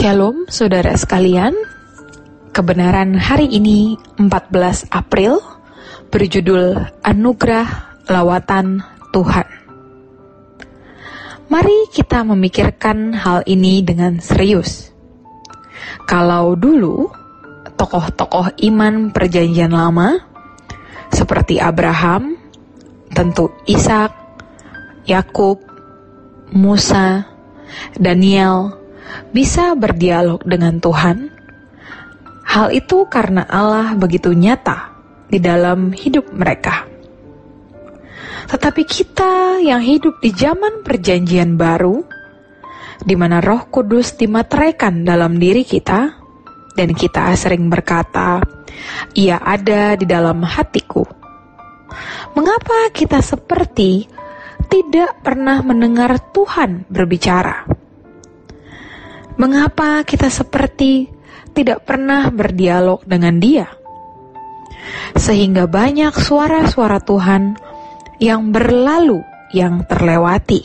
Shalom saudara sekalian, kebenaran hari ini 14 April berjudul Anugerah Lawatan Tuhan. Mari kita memikirkan hal ini dengan serius. Kalau dulu tokoh-tokoh iman perjanjian lama seperti Abraham, tentu Ishak, Yakub, Musa, Daniel bisa berdialog dengan Tuhan. Hal itu karena Allah begitu nyata di dalam hidup mereka. Tetapi kita yang hidup di zaman perjanjian baru, di mana Roh Kudus dimateraikan dalam diri kita, dan kita sering berkata, "Ia ada di dalam hatiku." Mengapa kita seperti tidak pernah mendengar Tuhan berbicara? Mengapa kita seperti tidak pernah berdialog dengan Dia? Sehingga banyak suara-suara Tuhan yang berlalu, yang terlewati.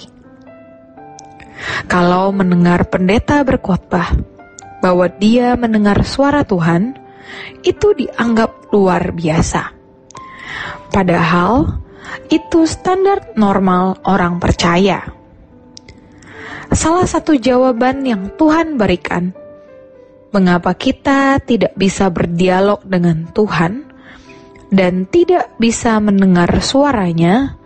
Kalau mendengar pendeta berkhotbah bahwa dia mendengar suara Tuhan, itu dianggap luar biasa. Padahal itu standar normal orang percaya. Salah satu jawaban yang Tuhan berikan, mengapa kita tidak bisa berdialog dengan Tuhan dan tidak bisa mendengar suaranya,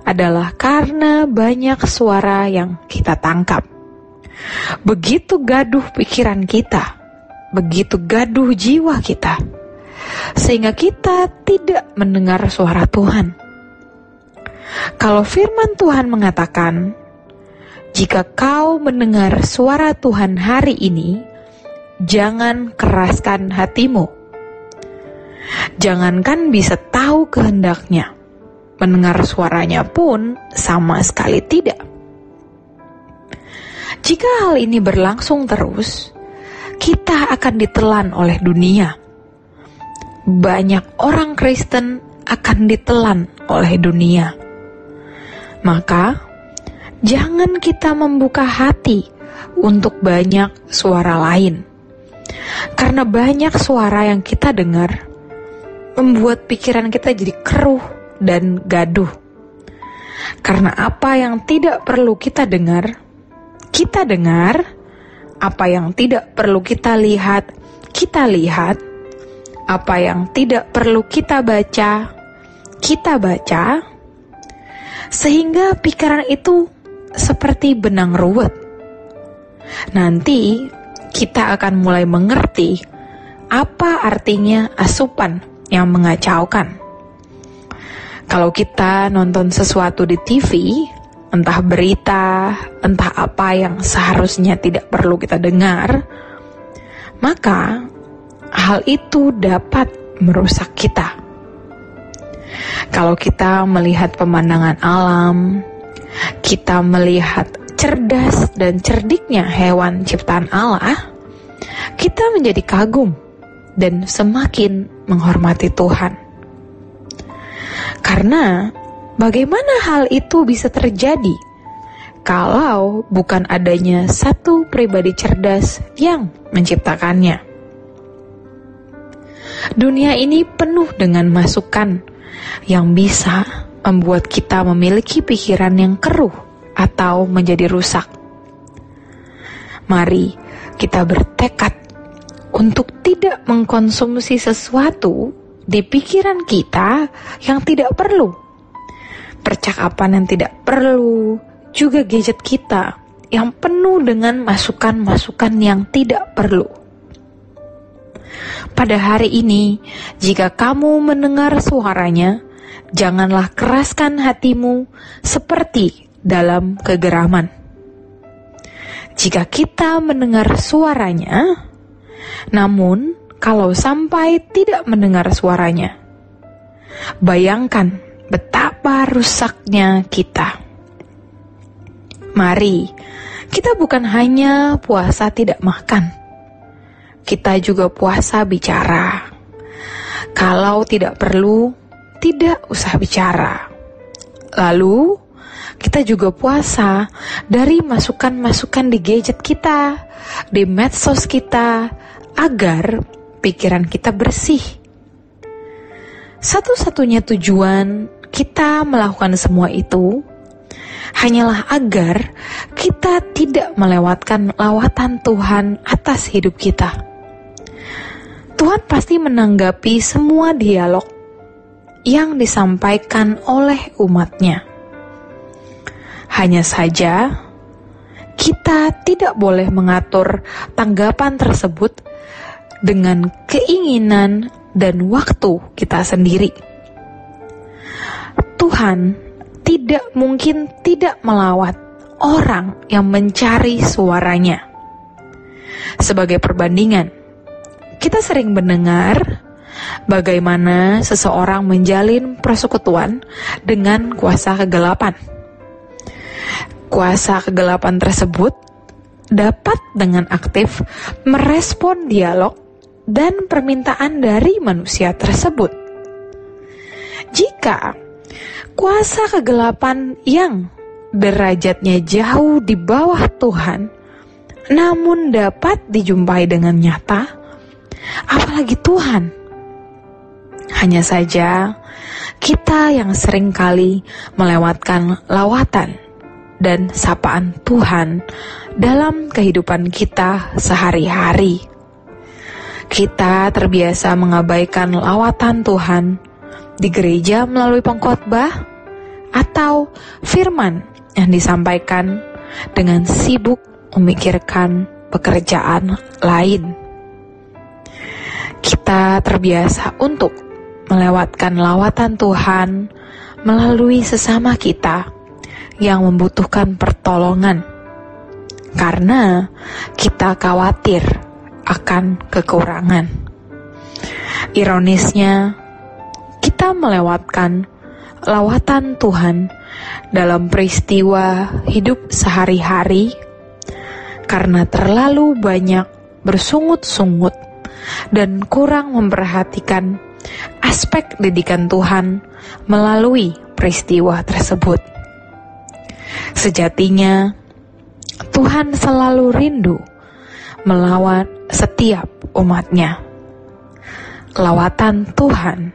adalah karena banyak suara yang kita tangkap. Begitu gaduh pikiran kita, begitu gaduh jiwa kita, sehingga kita tidak mendengar suara Tuhan. Kalau firman Tuhan mengatakan, "Jika kau mendengar suara Tuhan hari ini, jangan keraskan hatimu." Jangankan bisa tahu kehendaknya, mendengar suaranya pun sama sekali tidak. Jika hal ini berlangsung terus, kita akan ditelan oleh dunia. Banyak orang Kristen akan ditelan oleh dunia. Maka, jangan kita membuka hati untuk banyak suara lain. Karena banyak suara yang kita dengar membuat pikiran kita jadi keruh dan gaduh. Karena apa yang tidak perlu kita dengar, kita dengar. Apa yang tidak perlu kita lihat, kita lihat. Apa yang tidak perlu kita baca, kita baca. Sehingga pikiran itu seperti benang ruwet. Nanti kita akan mulai mengerti apa artinya asupan yang mengacaukan. Kalau kita nonton sesuatu di TV, entah berita, entah apa yang seharusnya tidak perlu kita dengar, maka hal itu dapat merusak kita. Kalau kita melihat pemandangan alam, kita melihat cerdas dan cerdiknya hewan ciptaan Allah, kita menjadi kagum dan semakin menghormati Tuhan. Karena bagaimana hal itu bisa terjadi kalau bukan adanya satu pribadi cerdas yang menciptakannya? Dunia ini penuh dengan masukan yang bisa membuat kita memiliki pikiran yang keruh atau menjadi rusak. Mari kita bertekad untuk tidak mengkonsumsi sesuatu di pikiran kita yang tidak perlu. Percakapan yang tidak perlu, juga gadget kita yang penuh dengan masukan-masukan yang tidak perlu. Pada hari ini, jika kamu mendengar suaranya, janganlah keraskan hatimu seperti dalam kegeraman. Jika kita mendengar suaranya, namun kalau sampai tidak mendengar suaranya, bayangkan betapa rusaknya kita. Mari, kita bukan hanya puasa tidak makan, kita juga puasa bicara. Kalau tidak perlu, tidak usah bicara. Lalu, kita juga puasa dari masukan-masukan di gadget kita, di medsos kita, agar pikiran kita bersih. Satu-satunya tujuan kita melakukan semua itu hanyalah agar kita tidak melewatkan lawatan Tuhan atas hidup kita. Tuhan pasti menanggapi semua dialog yang disampaikan oleh umat-Nya. Hanya saja, kita tidak boleh mengatur tanggapan tersebut dengan keinginan dan waktu kita sendiri. Tuhan tidak mungkin tidak melawat orang yang mencari suaranya. Sebagai perbandingan, kita sering mendengar bagaimana seseorang menjalin persekutuan dengan kuasa kegelapan. Kuasa kegelapan tersebut dapat dengan aktif merespon dialog dan permintaan dari manusia tersebut. Jika kuasa kegelapan yang derajatnya jauh di bawah Tuhan, namun dapat dijumpai dengan nyata, apalagi Tuhan. Hanya saja, kita yang seringkali melewatkan lawatan dan sapaan Tuhan dalam kehidupan kita sehari-hari. Kita terbiasa mengabaikan lawatan Tuhan di gereja melalui pengkhotbah atau firman yang disampaikan dengan sibuk memikirkan pekerjaan lain. Kita terbiasa untuk melewatkan lawatan Tuhan melalui sesama kita yang membutuhkan pertolongan, karena kita khawatir akan kekurangan. Ironisnya, kita melewatkan lawatan Tuhan dalam peristiwa hidup sehari-hari karena terlalu banyak bersungut-sungut dan kurang memperhatikan aspek didikan Tuhan melalui peristiwa tersebut. Sejatinya, Tuhan selalu rindu melawat setiap umat-Nya. Lawatan Tuhan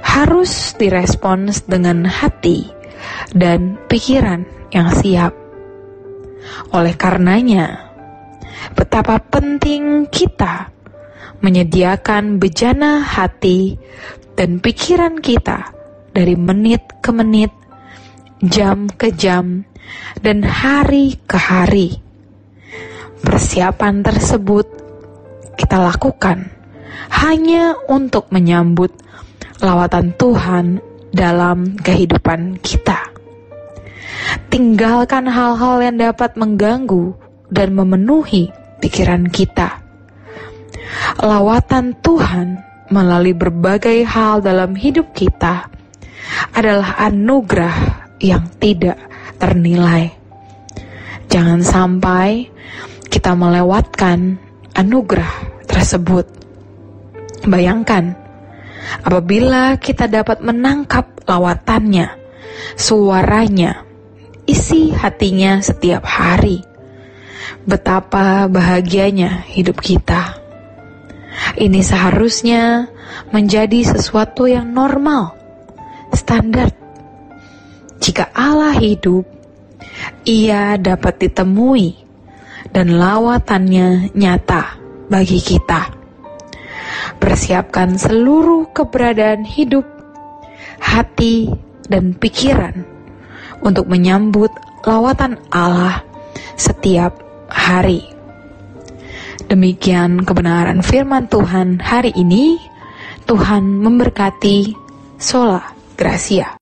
harus direspons dengan hati dan pikiran yang siap. Oleh karenanya, betapa penting kita menyediakan bejana hati dan pikiran kita dari menit ke menit, jam ke jam, dan hari ke hari. Persiapan tersebut kita lakukan hanya untuk menyambut lawatan Tuhan dalam kehidupan kita. Tinggalkan hal-hal yang dapat mengganggu dan memenuhi pikiran kita. Lawatan Tuhan melalui berbagai hal dalam hidup kita adalah anugerah yang tidak ternilai. Jangan sampai kita melewatkan anugerah tersebut. Bayangkan, apabila kita dapat menangkap lawatannya, suaranya, isi hatinya setiap hari, betapa bahagianya hidup kita. Ini seharusnya menjadi sesuatu yang normal, standar. Jika Allah hidup, Ia dapat ditemui dan lawatannya nyata bagi kita. Persiapkan seluruh keberadaan hidup, hati, dan pikiran untuk menyambut lawatan Allah setiap hari. Demikian kebenaran firman Tuhan hari ini. Tuhan memberkati. Sola Gracia.